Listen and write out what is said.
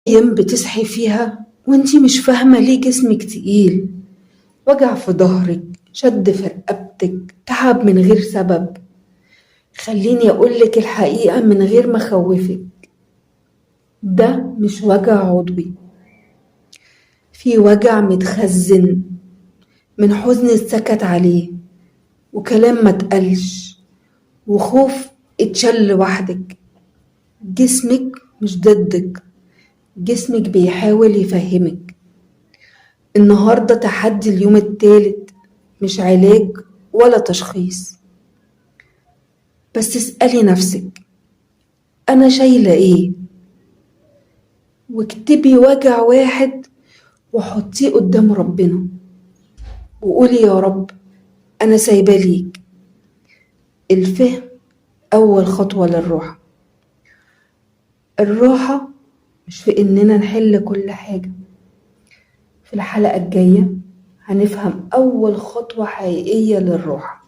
أيام بتصحي فيها وانتي مش فاهمة ليه جسمك تقيل، وجع في ظهرك، شد في رقبتك، تعب من غير سبب. خليني أقولك الحقيقة من غير ما أخوفك، ده مش وجع عضوي، في وجع متخزن من حزن اتسكت عليه، وكلام ما اتقالش، وخوف اتشل لوحدك. جسمك مش ضدك، جسمك بيحاول يفهمك. النهاردة تحدي اليوم التالت، مش علاج ولا تشخيص. بس اسألي نفسك، أنا شايلة إيه؟ واكتبي وجع واحد وحطيه قدام ربنا، وقولي يا رب أنا سايبة ليك. الفهم أول خطوة للراحة. الراحة مش في إننا نحل كل حاجة. في الحلقة الجاية هنفهم أول خطوة حقيقية للراحة.